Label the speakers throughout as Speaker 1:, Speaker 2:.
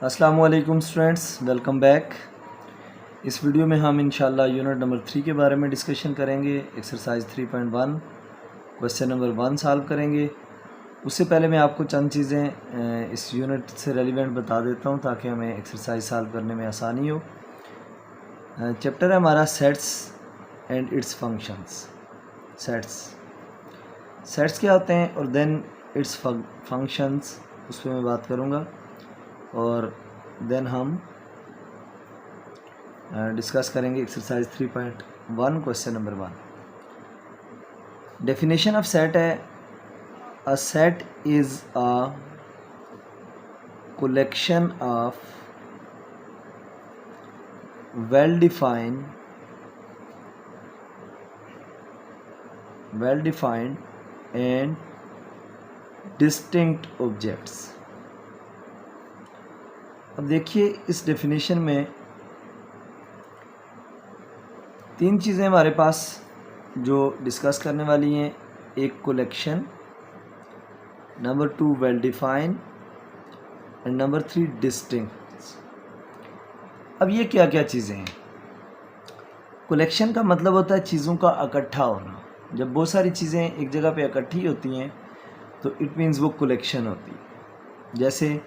Speaker 1: अस्सलामुअलैकुम students, welcome back. इस video में हम इंशाल्लाह यूनिट नंबर 3 के बारे में डिस्कशन करेंगे। एक्सरसाइज 3.1 क्वेश्चन नंबर 1 सॉल्व करेंगे। उससे पहले मैं आपको चंद चीज़ें इस यूनिट से रेलिवेंट बता देता हूं ताकि हमें एक्सरसाइज सॉल्व करने में आसानी हो। चैप्टर है हमारा sets and it's functions. Sets क्या होते हैं और देन इट्स फंक्शंस, उस पर मैं बात करूँगा और देन हम डिस्कस करेंगे exercise 3.1 question number 1। Definition of set है a set is a collection of well defined and distinct objects। अब देखिए इस डेफिनेशन में तीन चीज़ें हमारे पास जो डिस्कस करने वाली हैं। एक collection, number 2 well defined and number 3 distinct. अब ये क्या क्या चीज़ें हैं? कलेक्शन का मतलब होता है चीज़ों का इकट्ठा होना। जब बहुत सारी चीज़ें एक जगह पे इकट्ठी होती हैं तो इट मीन्स वो कलेक्शन होती है। जैसे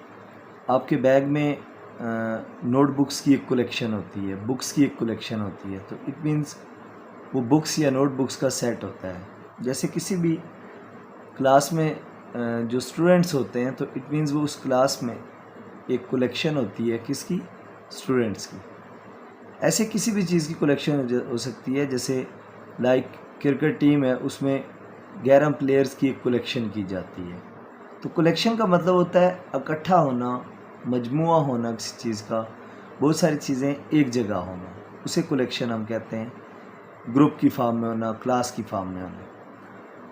Speaker 1: आपके बैग में नोटबुक्स की एक कलेक्शन होती है, बुक्स की एक कलेक्शन होती है, तो इट मीन्स वो बुक्स या नोटबुक्स का सेट होता है। जैसे किसी भी क्लास में जो स्टूडेंट्स होते हैं तो इट मीन्स वो उस क्लास में एक कलेक्शन होती है किसकी? स्टूडेंट्स की। ऐसे किसी भी चीज़ की कलेक्शन हो सकती है। जैसे लाइक क्रिकेट टीम है, उसमें 11 प्लेयर्स की एक कलेक्शन की जाती है। तो कलेक्शन का मतलब होता है इकट्ठा होना, मजमुआ होना किसी चीज़ का, बहुत सारी चीज़ें एक जगह होना, उसे कलेक्शन हम कहते हैं। ग्रुप की फॉर्म में होना, क्लास की फॉर्म में होना।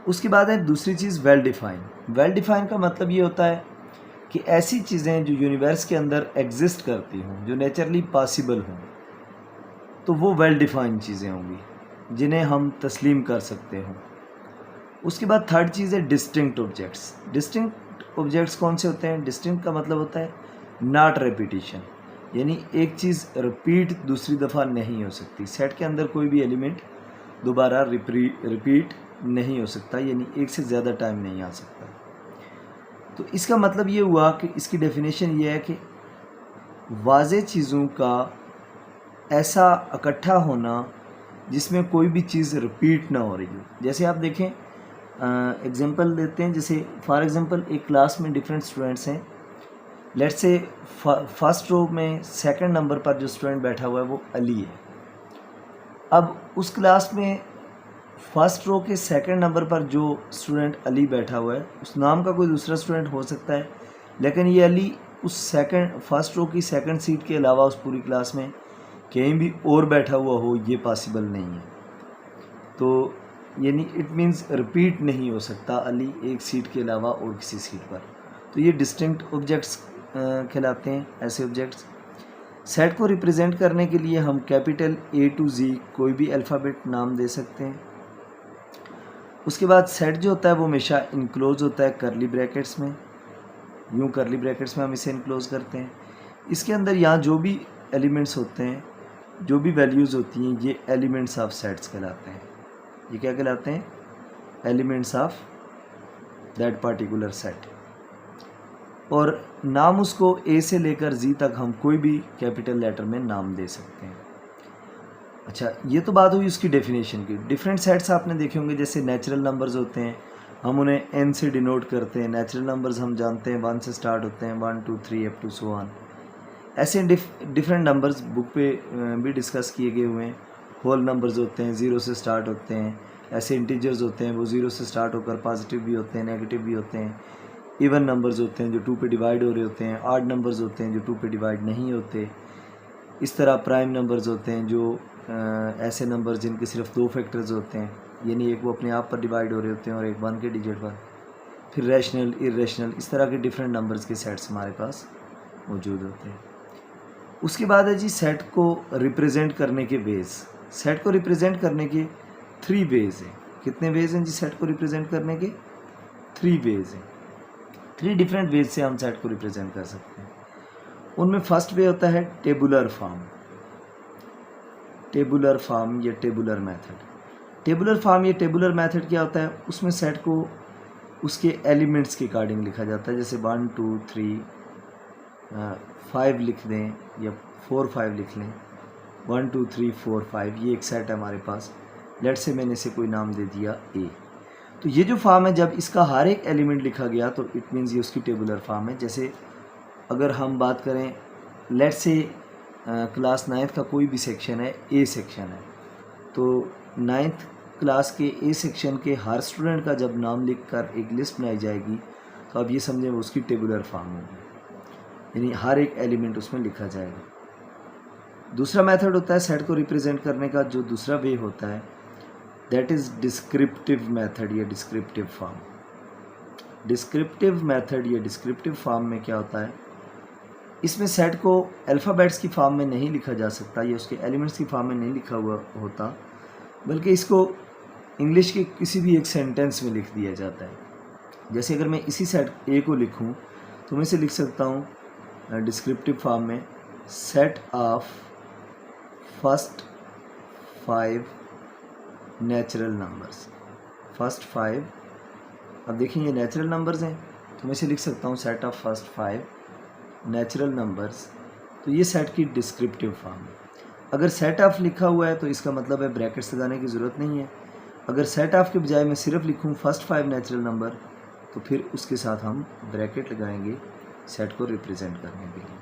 Speaker 1: उसके बाद है दूसरी चीज़ वेल डिफाइन। वेल डिफाइन का मतलब ये होता है कि ऐसी चीज़ें जो यूनिवर्स के अंदर एग्जिस्ट करती हों, जो नेचुरली पॉसिबल हों, तो वो वेल डिफाइंड चीज़ें होंगी जिन्हें हम तस्लीम कर सकते हों। उसके बाद थर्ड चीज़ है डिस्टिंक्ट ऑब्जेक्ट्स। डिस्टिंक्ट ऑब्जेक्ट्स कौन से होते हैं? डिस्टिंक्ट का मतलब होता है नॉट रेपिटिशन, यानी एक चीज़ रिपीट दूसरी दफ़ा नहीं हो सकती। सेट के अंदर कोई भी एलिमेंट दोबारा रिपीट नहीं हो सकता, यानी एक से ज़्यादा टाइम नहीं आ सकता। तो इसका मतलब ये हुआ कि इसकी डेफिनेशन ये है कि वाज़े चीज़ों का ऐसा इकट्ठा होना जिसमें कोई भी चीज़ रिपीट ना हो रही हो। जैसे आप देखें, एग्जांपल देते हैं। जैसे फॉर एग्जांपल एक क्लास में डिफरेंट स्टूडेंट्स हैं। लेट्स से फर्स्ट रो में सेकंड नंबर पर जो स्टूडेंट बैठा हुआ है वो अली है। अब उस क्लास में फर्स्ट रो के सेकंड नंबर पर जो स्टूडेंट अली बैठा हुआ है, उस नाम का कोई दूसरा स्टूडेंट हो सकता है, लेकिन ये अली उस फर्स्ट रो की सेकंड सीट के अलावा उस पूरी क्लास में कहीं भी और बैठा हुआ हो, ये पॉसिबल नहीं है। तो यानी इट मीन्स रिपीट नहीं हो सकता अली एक सीट के अलावा और किसी सीट पर। तो ये डिस्टिंक्ट ऑब्जेक्ट्स कहलाते हैं, ऐसे ऑब्जेक्ट्स। सेट को रिप्रेजेंट करने के लिए हम कैपिटल A to Z कोई भी अल्फ़ाबेट नाम दे सकते हैं। उसके बाद सेट जो होता है वो हमेशा इनक्लोज होता है करली ब्रैकेट्स में। यूँ करली ब्रैकेट्स में हम इसे इनक्लोज करते हैं। इसके अंदर यहाँ जो भी एलिमेंट्स होते हैं, जो भी वैल्यूज़ होती हैं, ये एलिमेंट्स ऑफ सेट्स कहलाते हैं। ये क्या कहलाते हैं? Elements of that particular set. और नाम उसको A से लेकर Z तक हम कोई भी कैपिटल लेटर में नाम दे सकते हैं। अच्छा, ये तो बात हुई उसकी डेफिनेशन की। डिफरेंट सेट्स आपने देखे होंगे। जैसे नेचुरल नंबर्स होते हैं, हम उन्हें n से डिनोट करते हैं। नेचुरल नंबर्स हम जानते हैं 1 से स्टार्ट होते हैं, 1 2 3 अप टू सो ऑन। ऐसे डिफरेंट नंबर्स बुक पे भी डिस्कस किए गए हुए हैं। होल नंबर्स होते हैं, 0 से स्टार्ट होते हैं। ऐसे इंटीजर्स होते हैं, वो 0 से स्टार्ट होकर पॉजिटिव भी होते हैं, नेगेटिव भी होते हैं। इवन नंबर्स होते हैं जो 2 पे डिवाइड हो रहे होते हैं। ऑड नंबर्स होते हैं जो 2 पे डिवाइड नहीं होते। इस तरह प्राइम नंबर्स होते हैं जो ऐसे नंबर्स जिनके सिर्फ 2 फैक्टर्स होते हैं, यानी एक वो अपने आप पर डिवाइड हो रहे होते हैं और एक 1 के डिजिट पर। फिर रैशनल, इरेशनल, इस तरह के डिफरेंट नंबर्स के सेट्स हमारे पास मौजूद होते हैं। उसके बाद है जी सेट को रिप्रेजेंट करने के वेज। सेट को रिप्रेजेंट करने के 3 वेज हैं। कितने वेज हैं जी सेट को रिप्रेजेंट करने के? 3 वेज हैं। 3 डिफरेंट वेज से हम सेट को रिप्रेजेंट कर सकते हैं। उनमें फर्स्ट वे होता है टेबुलर फॉर्म, टेबुलर फॉर्म या टेबुलर मेथड। टेबुलर फॉर्म या टेबुलर मेथड क्या होता है, उसमें सेट को उसके एलिमेंट्स के अकॉर्डिंग लिखा जाता है। जैसे 1 2 3 5 लिख दें या 4 5 लिख लें, 1 2 3 4 5 ये एक सेट है हमारे पास। लेट से मैंने इसे कोई नाम दे दिया ए। तो ये जो फॉर्म है, जब इसका हर एक एलिमेंट लिखा गया तो इट मीन्स ये उसकी टेबुलर फॉर्म है। जैसे अगर हम बात करें, लेट से क्लास 9th का कोई भी सेक्शन है, ए सेक्शन है, तो 9th क्लास के ए सेक्शन के हर स्टूडेंट का जब नाम लिखकर एक लिस्ट बनाई जाएगी तो आप ये समझें वो उसकी टेबुलर फॉर्म होगी, यानी हर एक एलिमेंट उसमें लिखा जाएगा। दूसरा मेथड होता है सेट को रिप्रेजेंट करने का, जो दूसरा वे होता है दैट इज़ डिस्क्रिप्टिव मेथड या डिस्क्रिप्टिव फॉर्म। डिस्क्रिप्टिव मेथड या डिस्क्रिप्टिव फॉर्म में क्या होता है, इसमें सेट को अल्फ़ाबेट्स की फॉर्म में नहीं लिखा जा सकता या उसके एलिमेंट्स की फॉर्म में नहीं लिखा हुआ होता, बल्कि इसको इंग्लिश के किसी भी एक सेंटेंस में लिख दिया जाता है। जैसे अगर मैं इसी सेट ए को लिखूं तो मैं इसे लिख सकता हूं डिस्क्रिप्टिव फॉर्म में, set of first 5 natural numbers. First 5, अब देखिए ये नेचुरल नंबर्स हैं तो मैं इसे लिख सकता हूँ set of first 5 natural numbers. तो ये सेट की डिस्क्रिप्टिव फॉर्म है। अगर सेट ऑफ लिखा हुआ है तो इसका मतलब है ब्रैकेट्स लगाने की ज़रूरत नहीं है। अगर सेट ऑफ के बजाय मैं सिर्फ लिखूँ फर्स्ट 5 नेचुरल नंबर तो फिर उसके साथ हम ब्रैकेट लगाएंगे सेट को रिप्रेजेंट करने के लिए।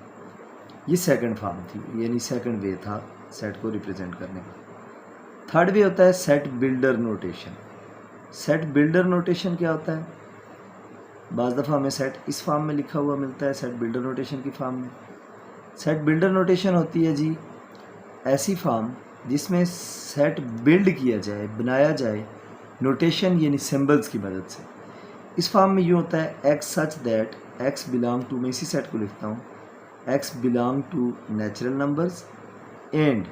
Speaker 1: ये सेकंड फॉर्म थी, यानी सेकंड वे था सेट को रिप्रेजेंट करने का। थर्ड वे होता है set builder notation. Set builder notation क्या होता है, बाज़ दफ़ा हमें सेट इस फॉर्म में लिखा हुआ मिलता है, सेट बिल्डर नोटेशन की फॉर्म में। सेट बिल्डर नोटेशन होती है जी ऐसी फॉर्म जिसमें सेट बिल्ड किया जाए, बनाया जाए नोटेशन यानी सिंबल्स की मदद से। इस फॉर्म में यूँ होता है x such that x belong to, मैं इसी सेट को लिखता हूँ, x belong to natural numbers and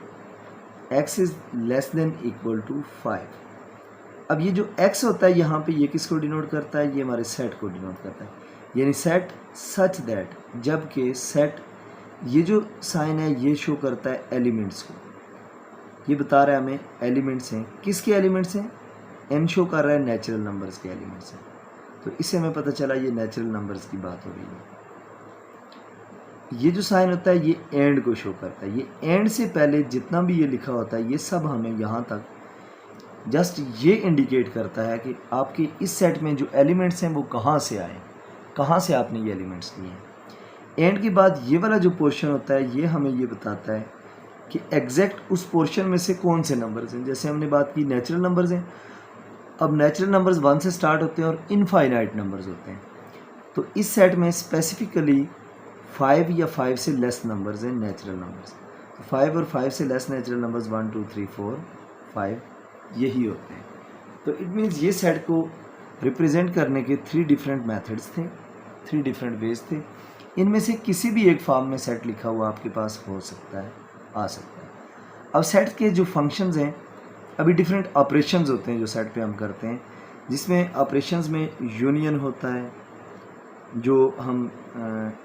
Speaker 1: x is less than equal to 5। अब ये जो x होता है यहाँ पे, ये किसको डिनोट करता है, ये हमारे सेट को डिनोट करता है, यानी सेट सच दैट, जबकि सेट ये जो साइन है ये शो करता है एलिमेंट्स को, ये बता रहा है हमें एलिमेंट्स हैं, किसके एलिमेंट्स हैं, n शो कर रहा है नेचुरल नंबर्स के एलिमेंट्स हैं। तो इससे हमें पता चला ये नेचुरल नंबर्स की बात हो रही है। ये जो साइन होता है ये एंड को शो करता है, ये एंड से पहले जितना भी ये लिखा होता है ये सब हमें यहाँ तक जस्ट ये इंडिकेट करता है कि आपके इस सेट में जो एलिमेंट्स हैं वो कहाँ से आए, कहाँ से आपने ये एलिमेंट्स लिए हैं। एंड के बाद ये वाला जो पोर्शन होता है ये हमें ये बताता है कि एग्जैक्ट उस पोर्शन में से कौन से नंबर्स हैं। जैसे हमने बात की नेचुरल नंबर्स हैं, अब नेचुरल नंबर्स 1 से स्टार्ट होते हैं और इनफाइनाइट नंबर्स होते हैं। तो इस सेट में स्पेसिफिकली 5 या 5 से लेस नंबर्स हैं नेचुरल नंबर्स। तो 5 और 5 से लेस नेचुरल नंबर्स 1 2 3 4 5 यही होते हैं। तो इट मीन्स ये सेट को रिप्रेजेंट करने के 3 डिफरेंट मेथड्स थे, 3 डिफरेंट वेज थे। इनमें से किसी भी एक फॉर्म में सेट लिखा हुआ आपके पास हो सकता है, आ सकता है। अब सेट के जो फंक्शंस हैं, अभी डिफरेंट ऑपरेशंस होते हैं जो सेट पे हम करते हैं, जिसमें ऑपरेशंस में यूनियन होता है जो हम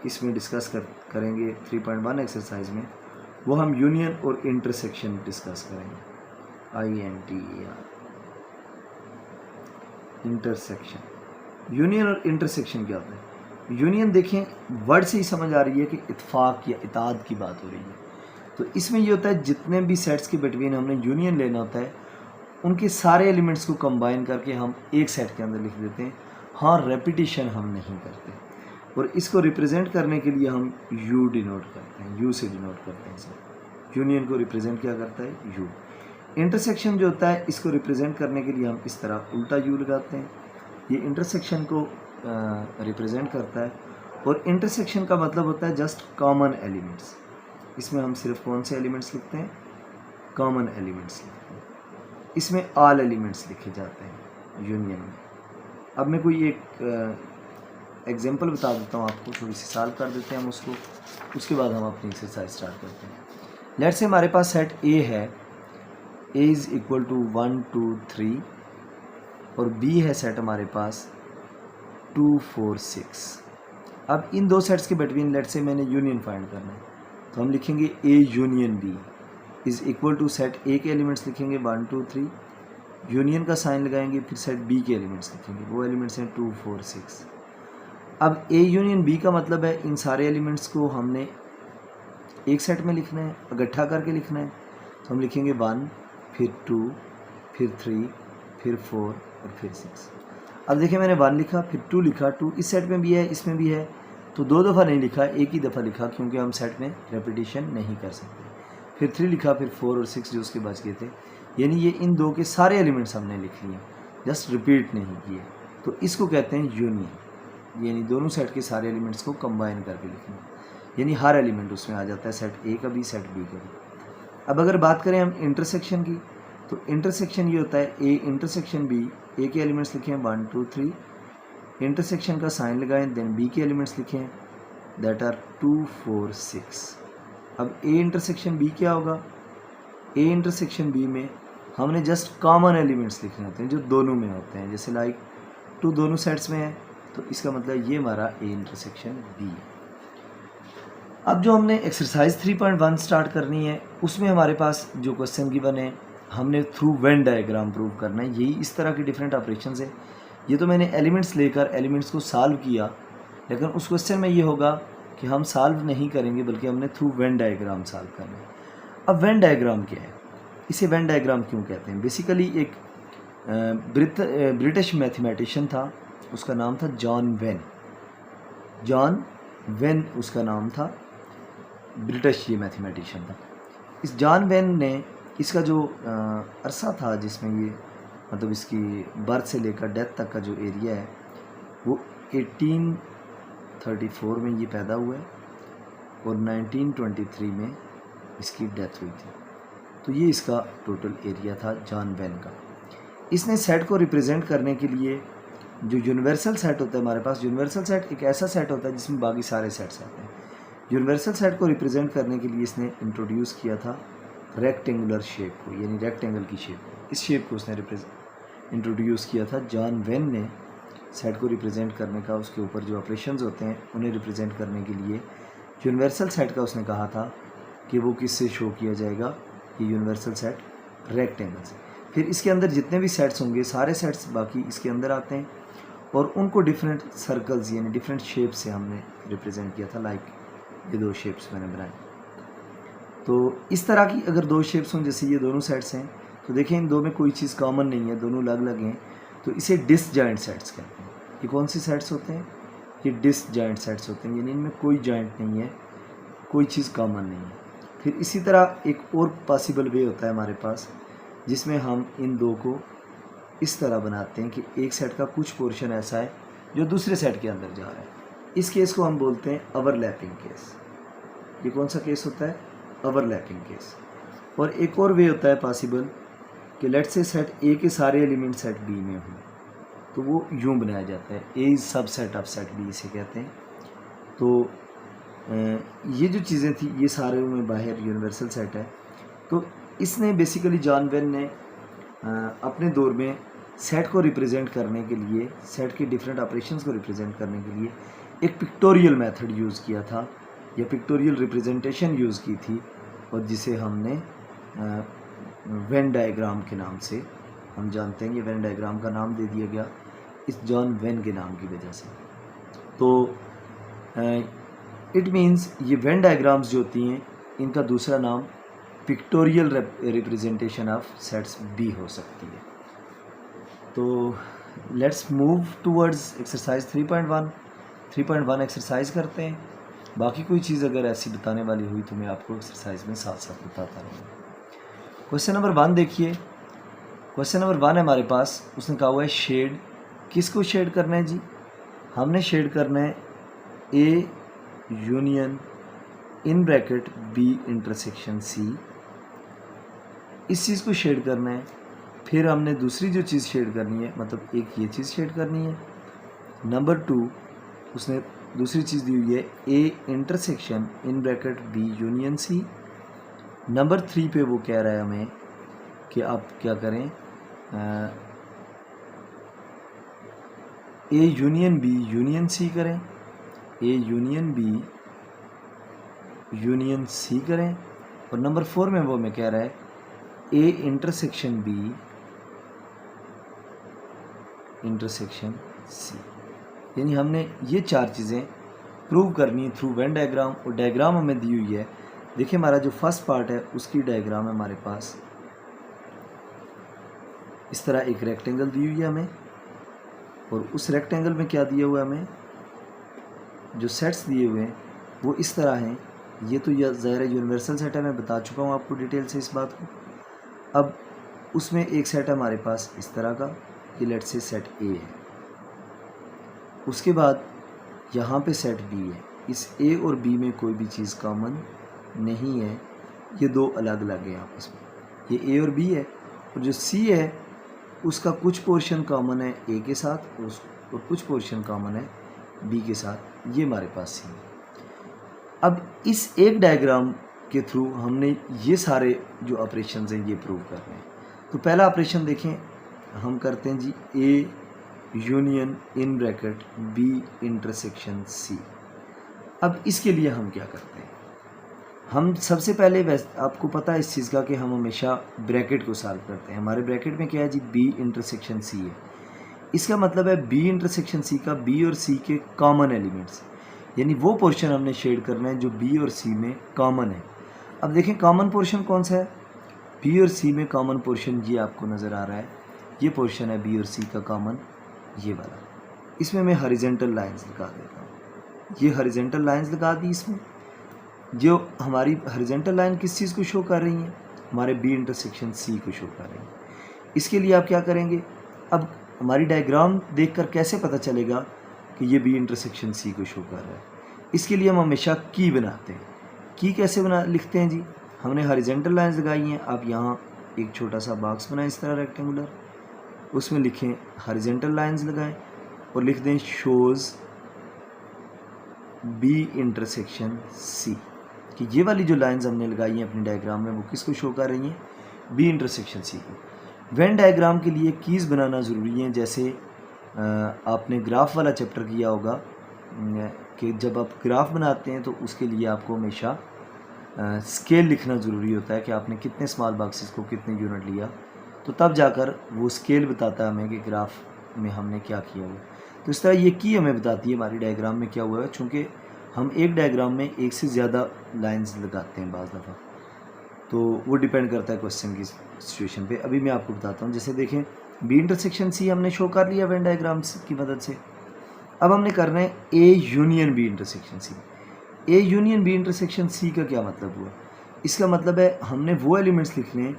Speaker 1: इसमें डिस्कस करेंगे 3.1 एक्सरसाइज में, वो हम यूनियन और इंटरसेक्शन डिस्कस करेंगे। INTER intersection. यूनियन और इंटरसेक्शन क्या होता है, यूनियन देखें वर्ड से ही समझ आ रही है कि इत्फाक या इताद की बात हो रही है। तो इसमें ये होता है जितने भी सेट्स के बिटवीन हमने यूनियन लेना होता है उनके सारे एलिमेंट्स को कंबाइन करके हम एक सेट के अंदर लिख देते हैं। हाँ, रेपिटिशन हम नहीं करते, और इसको रिप्रेजेंट करने के लिए हम यू डिनोट करते हैं, यू से डिनोट करते हैं सर। यूनियन को रिप्रेजेंट क्या करता है, यू। इंटरसेक्शन जो होता है इसको रिप्रेजेंट करने के लिए हम इस तरह उल्टा यू लगाते हैं, ये इंटरसेक्शन को रिप्रेजेंट करता है। और इंटरसेक्शन का मतलब होता है जस्ट कॉमन एलिमेंट्स। इसमें हम सिर्फ कौन से एलिमेंट्स लिखते हैं, कॉमन एलिमेंट्स लिखते हैं। इसमें ऑल एलिमेंट्स लिखे जाते हैं यूनियन में। अब मैं कोई एक एग्जांपल बता देता हूँ आपको, थोड़ी सी सॉल्व कर देते हैं हम उसको, उसके बाद हम अपनी एक्सरसाइज स्टार्ट करते हैं। लेट्स से हमारे पास सेट ए है, ए इज़ इक्वल टू 1 2 3, और बी है सेट हमारे पास 2 4 6। अब इन दो सेट्स के बिटवीन लेट्स से मैंने यूनियन फाइंड करना है, तो हम लिखेंगे A union B is equal to set A के एलिमेंट्स लिखेंगे 1 2 3, यूनियन का साइन लगाएंगे, फिर सेट बी के एलिमेंट्स लिखेंगे, वो एलिमेंट्स हैं 2 4 6। अब ए यूनियन बी का मतलब है इन सारे एलिमेंट्स को हमने एक सेट में लिखना है, इकट्ठा करके लिखना है, तो हम लिखेंगे 1 फिर 2 फिर 3 फिर 4 और फिर 6। अब देखिए मैंने 1 लिखा फिर 2 लिखा, 2 इस सेट में भी है इसमें भी है, तो 2 दफ़ा नहीं लिखा, एक ही दफ़ा लिखा क्योंकि हम सेट में रेपिटेशन नहीं कर सकते। फिर 3 लिखा, फिर 4 और 6 जो उसके बच गए थे, यानी ये इन दो के सारे एलिमेंट्स हमने लिख लिए, जस्ट रिपीट नहीं किए, तो इसको कहते हैं यूनियन, यानी दोनों सेट के सारे एलिमेंट्स को कंबाइन करके लिखना, यानी हर एलिमेंट उसमें आ जाता है, सेट ए का भी सेट बी का भी। अब अगर बात करें हम इंटरसेक्शन की, तो इंटरसेक्शन ये होता है ए इंटरसेक्शन बी, ए के एलिमेंट्स लिखे हैं 1 2 3, इंटरसेक्शन का साइन लगाएं, देन बी के एलिमेंट्स लिखें दैट आर 2 4 6। अब ए इंटरसेक्शन बी क्या होगा, ए इंटरसेक्शन बी में हमने जस्ट कॉमन एलिमेंट्स लिखने होते हैं जो दोनों में होते हैं, जैसे लाइक 2 दोनों सेट्स में है, तो इसका मतलब ये हमारा ए इंटरसेक्शन बी है। अब जो हमने एक्सरसाइज 3.1 स्टार्ट करनी है, उसमें हमारे पास जो क्वेश्चन गिवन है, हमने थ्रू वेन डायग्राम प्रूव करना है, यही इस तरह के डिफरेंट ऑपरेशंस है। ये तो मैंने एलिमेंट्स लेकर एलिमेंट्स को सॉल्व किया, लेकिन उस क्वेश्चन में ये होगा कि हम सॉल्व नहीं करेंगे बल्कि हमने थ्रू वेन डायग्राम सॉल्व करना है। अब वेन डायग्राम क्या है, इसे वेन डायग्राम क्यों कहते हैं? बेसिकली एक ब्रिटिश मैथमेटिशियन था, उसका नाम था जॉन वेन। जॉन वेन उसका नाम था, ब्रिटिश ये मैथमेटिशियन था। इस जॉन वेन ने इसका जो अरसा था जिसमें ये मतलब इसकी बर्थ से लेकर डेथ तक का जो एरिया है, वो 1834 में ये पैदा हुआ है और 1923 में इसकी डेथ हुई थी। तो ये इसका टोटल एरिया था जॉन वेन का। इसने सेट को रिप्रेजेंट करने के लिए जो यूनिवर्सल सेट होता है हमारे पास, यूनिवर्सल सेट एक ऐसा सेट होता है जिसमें बाकी सारे सेट्स आते हैं। यूनिवर्सल सेट को रिप्रेजेंट करने के लिए इसने इंट्रोड्यूस किया था रेक्टेंगुलर शेप को, यानी रेक्टेंगल की शेप, इस शेप को उसने इंट्रोड्यूस किया था जॉन वेन ने सेट को रिप्रेजेंट करने का। उसके ऊपर जो ऑपरेशंस होते हैं उन्हें रिप्रेजेंट करने के लिए यूनिवर्सल सेट का उसने कहा था कि वो किससे शो किया जाएगा, ये यूनिवर्सल सेट रेक्टेंगल से। फिर इसके अंदर जितने भी सेट्स होंगे सारे सेट्स बाकी इसके अंदर आते हैं और उनको डिफरेंट सर्कल्स यानी डिफरेंट शेप से हमने रिप्रेजेंट किया था। लाइक ये दो शेप्स मैंने बनाए, तो इस तरह की अगर दो शेप्स हों, जैसे ये दोनों सेट्स हैं, तो देखें इन दो में कोई चीज़ कॉमन नहीं है, दोनों अलग अलग हैं, तो इसे डिसजॉइंट सेट्स कहते हैं। ये कौन से सेट्स होते हैं? ये डिसजॉइंट सेट्स होते हैं, यानी इनमें कोई जॉइंट नहीं है, कोई चीज़ कॉमन नहीं है। फिर इसी तरह एक और पॉसिबल वे होता है हमारे पास जिसमें हम इन दो को इस तरह बनाते हैं कि एक सेट का कुछ पोर्शन ऐसा है जो दूसरे सेट के अंदर जा रहा है। इस केस को हम बोलते हैं ओवरलैपिंग केस। ये कौन सा केस होता है? Overlapping case. और एक और वे होता है पॉसिबल कि लेट्स से सेट ए के सारे एलिमेंट सेट बी में हों, तो वो यूं बनाया जाता है, A is subset of set B इसे कहते हैं। तो ये जो चीज़ें थी ये सारे में बाहर यूनिवर्सल सेट है। तो इसने बेसिकली जॉन वेन ने अपने दौर में सेट को रिप्रेजेंट करने के लिए, सेट के डिफरेंट ऑपरेशंस को रिप्रेजेंट करने के लिए एक पिक्टोरियल मेथड यूज़ किया था या पिक्टोरियल रिप्रेजेंटेशन यूज़ की थी, और जिसे हमने वेन डायग्राम के नाम से हम जानते हैं। ये वेन डायग्राम का नाम दे दिया गया इस जॉन वेन के नाम की वजह से। तो इट मीन्स ये वेन डायग्राम्स जो होती हैं इनका दूसरा नाम पिक्टोरियल रिप्रेजेंटेशन ऑफ सेट्स बी हो सकती है। तो let's move towards exercise 3.1 exercise करते हैं। बाकी कोई चीज़ अगर ऐसी बताने वाली हुई तो मैं आपको एक्सरसाइज में साथ साथ बताता रहूँगा। क्वेश्चन नंबर 1 देखिए। क्वेश्चन नंबर 1 है हमारे पास, उसने कहा हुआ है शेड। किसको शेड करना है जी? हमने शेड करना है A union in bracket B intersection C, इस चीज़ को शेड करना है। फिर हमने दूसरी जो चीज़ शेड करनी है, मतलब एक ये चीज़ शेड करनी है। नंबर 2 उसने दूसरी चीज़ दी हुई है A intersection in bracket B union C. Number 3 पे वो कह रहा है हमें कि आप क्या करें, A union B union C करें। A union B union C करें, और नंबर 4 में वो हमें कह रहा है A intersection B intersection C. यानी हमने ये 4 चीज़ें प्रूव करनी है थ्रू वेन डायग्राम, और डायग्राम हमें दी हुई है। देखिए हमारा जो फर्स्ट पार्ट है उसकी डायग्राम है हमारे पास इस तरह, एक रेक्टेंगल दी हुई है हमें, और उस रेक्टेंगल में क्या दिया हुआ है हमें, जो सेट्स दिए हुए हैं वो इस तरह हैं। ये तो ज़ाहिर है यूनिवर्सल सेट है, मैं बता चुका हूँ आपको डिटेल से इस बात को। अब उसमें एक सेट है हमारे पास इस तरह का, ये लेट्स से सेट ए है। उसके बाद यहाँ पे सेट बी है। इस ए और बी में कोई भी चीज़ कॉमन नहीं है, ये दो अलग अलग है आपस में, ये ए और बी है। और जो सी है उसका कुछ पोर्शन कॉमन है ए के साथ और कुछ पोर्शन कॉमन है बी के साथ, ये हमारे पास सी है। अब इस एक डायग्राम के थ्रू हमने ये सारे जो ऑपरेशंस हैं ये प्रूव कर रहे हैं। तो पहला ऑपरेशन देखें, हम करते हैं जी A union in bracket B intersection C. अब इसके लिए हम क्या करते हैं, हम सबसे पहले आपको पता है इस चीज़ का कि हम हमेशा ब्रैकेट को सॉल्व करते हैं। हमारे ब्रैकेट में क्या है जी, बी इंटरसेक्शन सी है। इसका मतलब है बी इंटरसेक्शन सी का बी और सी के कॉमन एलिमेंट्स, यानी वो पोर्शन हमने शेड करना है जो बी और सी में कॉमन है। अब देखें कॉमन पोर्शन कौन सा है, बी और सी में कॉमन पोर्शन ये आपको नज़र आ रहा है, ये पोर्शन है बी और सी का कॉमन, ये वाला। इसमें मैं हॉरिजॉन्टल लाइंस लगा देता हूँ, ये हॉरिजॉन्टल लाइंस लगा दी इसमें। जो हमारी हॉरिजॉन्टल लाइन किस चीज़ को शो कर रही हैं, हमारे बी इंटरसेक्शन सी को शो कर रही हैं। इसके लिए आप क्या करेंगे, अब हमारी डायग्राम देखकर कैसे पता चलेगा कि ये बी इंटरसेक्शन सी को शो कर रहा है। इसके लिए हम हमेशा की बनाते हैं। की कैसे लिखते हैं जी, हमने हॉरिजॉन्टल लाइंस लगाई हैं। आप यहाँ एक छोटा सा बॉक्स बनाएं इस तरह रेक्टेंगुलर, उसमें लिखें हॉरिजॉन्टल लाइंस लगाएं और लिख दें शोज़ बी इंटरसेक्शन सी, कि ये वाली जो लाइंस हमने लगाई हैं अपनी डायग्राम में वो किसको शो कर रही हैं, बी इंटरसेक्शन सी को। वेन डायग्राम के लिए कीज़ बनाना ज़रूरी है। जैसे आपने ग्राफ वाला चैप्टर किया होगा कि जब आप ग्राफ बनाते हैं तो उसके लिए आपको हमेशा स्केल लिखना ज़रूरी होता है कि आपने कितने स्मॉल बॉक्सेस को कितने यूनिट लिया, तो तब जाकर वो स्केल बताता है हमें कि ग्राफ में हमने क्या किया हुआ। तो इस तरह ये की हमें बताती है हमारी डायग्राम में क्या हुआ है। चूँकि हम एक डायग्राम में एक से ज़्यादा लाइंस लगाते हैं बाज़ दफ़ा, तो वो डिपेंड करता है क्वेश्चन की सिचुएशन पे। अभी मैं आपको बताता हूँ। जैसे देखें बी इंटरसेक्शन सी हमने शो कर लिया वेन डायग्राम्स की मदद से। अब हमने करना है A union B intersection C. A union B intersection C का क्या मतलब हुआ, इसका मतलब है हमने वो एलिमेंट्स लिखने हैं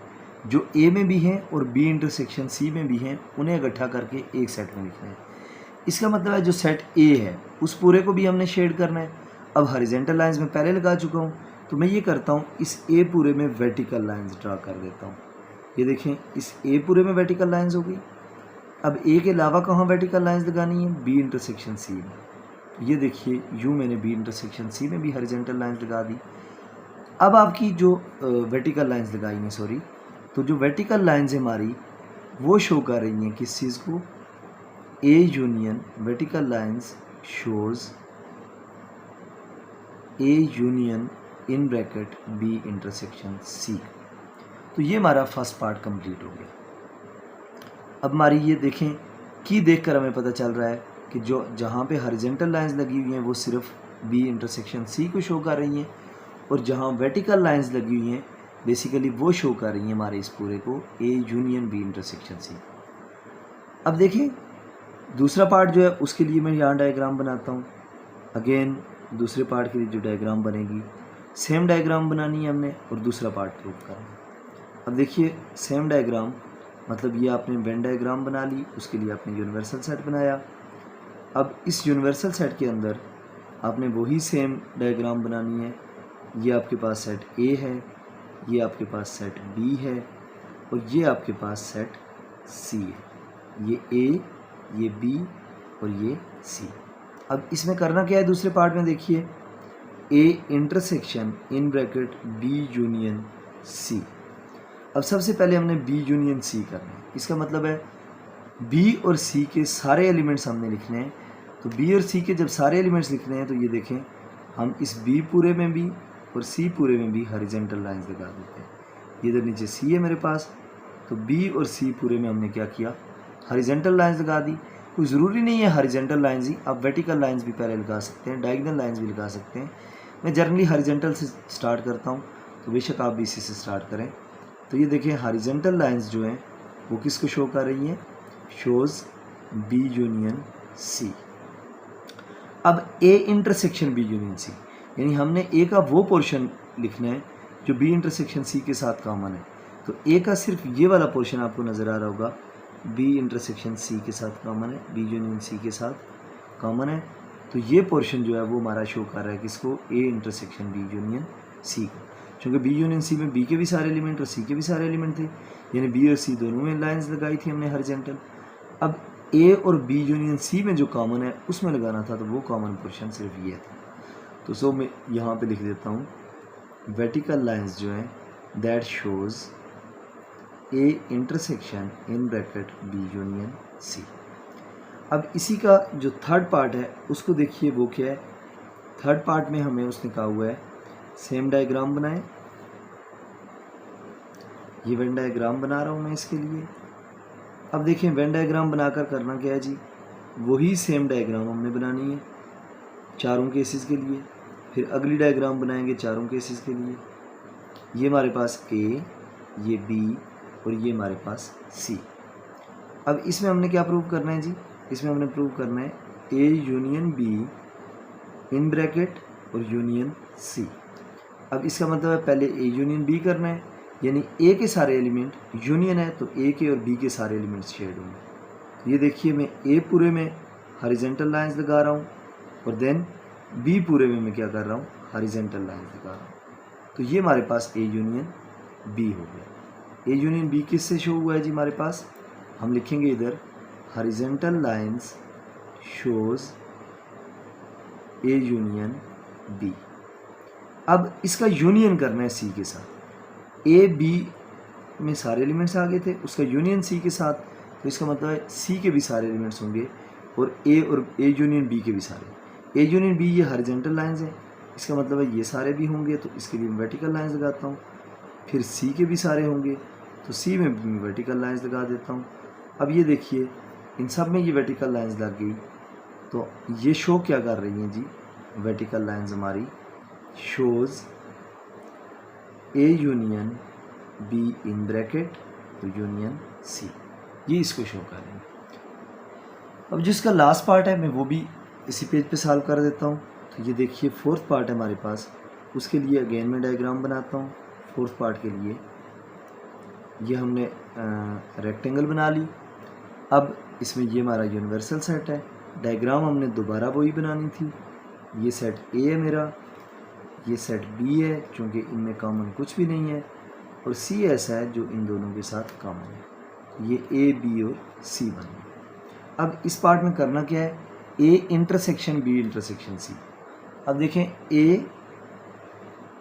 Speaker 1: जो ए में भी हैं और बी इंटरसेक्शन सी में भी हैं, उन्हें इकट्ठा करके एक सेट में लिखना है। इसका मतलब है जो सेट ए है उस पूरे को भी हमने शेड करना है। अब हॉरिजॉन्टल लाइंस में पहले लगा चुका हूँ, तो मैं ये करता हूँ इस ए पूरे में वर्टिकल लाइंस ड्रा कर देता हूँ। ये देखें इस ए पूरे में वर्टिकल लाइंस हो गई। अब ए के अलावा कहाँ वर्टिकल लाइंस लगानी है, बी इंटरसेक्शन सी में। ये देखिए यूँ मैंने बी इंटरसेक्शन सी में भी हॉरिजॉन्टल लाइंस लगा दी। अब आपकी जो वर्टिकल लाइंस लगाई हैं, सॉरी, तो जो वर्टिकल लाइंस हमारी वो शो कर रही हैं किस चीज़ को, A union vertical lines shows A union in bracket B intersection C. तो ये हमारा फर्स्ट पार्ट कंप्लीट हो गया। अब हमारी ये देखें कि देखकर हमें पता चल रहा है कि जो जहाँ पे हॉरिजॉन्टल लाइंस लगी हुई हैं वो सिर्फ बी इंटरसेक्शन सी को शो कर रही हैं, और जहाँ वर्टिकल लाइंस लगी हुई हैं बेसिकली वो शो कर रही हैं हमारे इस पूरे को A union B intersection C. अब देखें दूसरा पार्ट जो है उसके लिए मैं यहाँ डायग्राम बनाता हूँ। अगेन दूसरे पार्ट के लिए जो डायग्राम बनेगी सेम डायग्राम बनानी है हमने और दूसरा पार्ट प्रूव करना है। अब देखिए सेम डायग्राम मतलब ये आपने वेन डायग्राम बना ली, उसके लिए आपने यूनिवर्सल सेट बनाया। अब इस यूनिवर्सल सेट के अंदर आपने वही सेम डायग्राम बनानी है। ये आपके पास सेट ए है, ये आपके पास सेट बी है और ये आपके पास सेट सी है। ये ए, ये बी और ये सी। अब इसमें करना क्या है दूसरे पार्ट में, देखिए A intersection in bracket B union C. अब सबसे पहले हमने बी यूनियन सी करना है। इसका मतलब है बी और सी के सारे एलिमेंट्स हमने लिखने हैं तो बी और सी के जब सारे एलिमेंट्स लिखने हैं तो ये देखें हम इस बी पूरे में भी और सी पूरे में भी हॉरिजॉन्टल लाइंस लगा देते हैं। ये इधर नीचे सी है मेरे पास, तो बी और सी पूरे में हमने क्या किया, हॉरिजॉन्टल लाइंस लगा दी। कोई ज़रूरी नहीं है हॉरिजॉन्टल लाइंस ही, आप वर्टिकल लाइंस भी पहले लगा सकते हैं, डायगोनल लाइंस भी लगा सकते हैं। मैं जनरली हॉरिजॉन्टल से स्टार्ट करता हूँ, तो बेशक आप भी इसी से स्टार्ट करें। तो ये देखें हॉरिजॉन्टल लाइंस जो हैं वो किसको शो कर रही हैं, शोज़ बी यूनियन सी। अब A intersection B union C, यानी हमने ए का वो पोर्शन लिखना है जो बी इंटरसेक्शन सी के साथ कॉमन है। तो ए का सिर्फ ये वाला पोर्शन आपको नज़र आ रहा होगा, बी इंटरसेक्शन सी के साथ कॉमन है, बी यूनियन सी के साथ कॉमन है। तो ये पोर्शन जो है वो हमारा शो कर रहा है किसको, A intersection B union C को, क्योंकि बी यूनियन सी में बी के भी सारे एलिमेंट और सी के भी सारे एलिमेंट थे, यानी बी और सी दोनों में लाइंस लगाई थी हमने हॉरिजॉन्टल। अब ए और बी यूनियन सी में जो कॉमन है उसमें लगाना था, तो वो कॉमन पोर्शन सिर्फ ये था। तो सो मैं यहाँ पे लिख देता हूँ वर्टिकल लाइंस जो हैं that shows A intersection in bracket B union C. अब इसी का जो थर्ड पार्ट है उसको देखिए, वो क्या है। थर्ड पार्ट में हमें उसने कहा हुआ है सेम डायग्राम बनाएं। ये वेन डायग्राम बना रहा हूँ मैं इसके लिए। अब देखें वेन डायग्राम बनाकर करना क्या है जी, वही सेम डायग्राम हमने बनानी है चारों केसेस के लिए। फिर अगली डायग्राम बनाएंगे चारों केसेस के लिए। ये हमारे पास ए, ये बी और ये हमारे पास सी। अब इसमें हमने क्या प्रूव करना है जी, इसमें हमने प्रूव करना है A union B in bracket और यूनियन सी। अब इसका मतलब है पहले ए यूनियन बी करना है, यानी ए के सारे एलिमेंट यूनियन है तो ए के और बी के सारे एलिमेंट्स शेड होंगे। तो ये देखिए मैं ए पूरे में हॉरिजॉन्टल लाइंस लगा रहा हूँ और देन बी पूरे में मैं क्या कर रहा हूँ, हॉरिजॉन्टल लाइंस लगा रहा हूँ। तो ये हमारे पास ए यूनियन बी हो गया। ए यूनियन बी किससे शो हुआ है जी हमारे पास, हम लिखेंगे इधर horizontal lines shows A union B. अब इसका यूनियन करना है सी के साथ। ए बी में सारे एलिमेंट्स आ गए थे, उसका यूनियन सी के साथ, तो इसका मतलब है सी के भी सारे एलिमेंट्स होंगे और ए यूनियन बी के भी सारे। ए यूनियन बी ये हॉरिजॉन्टल लाइंस है, इसका मतलब है ये सारे भी होंगे, तो इसके लिए मैं वर्टिकल लाइंस लगाता हूँ। फिर सी के भी सारे होंगे तो सी में भी वर्टिकल लाइंस लगा देता हूँ। अब ये देखिए इन सब में ये वर्टिकल लाइंस लग गई, तो ये शो क्या कर रही हैं जी, वर्टिकल लाइंस हमारी shows A union B in bracket तो यूनियन सी, ये इसको शो कर रही हैं। अब जिसका लास्ट पार्ट है मैं वो भी इसी पेज पे सॉल्व कर देता हूँ। तो ये देखिए फोर्थ पार्ट है हमारे पास, उसके लिए अगेन मैं डायग्राम बनाता हूँ। फोर्थ पार्ट के लिए ये हमने रेक्टेंगल बना ली। अब इसमें ये हमारा यूनिवर्सल सेट है, डायग्राम हमने दोबारा वही बनानी थी। ये सेट ए है मेरा, ये सेट बी है क्योंकि इनमें कॉमन कुछ भी नहीं है, और सी ऐसा है जो इन दोनों के साथ कॉमन है। ये ए बी और सी बन गए। अब इस पार्ट में करना क्या है, A intersection B intersection C. अब देखें A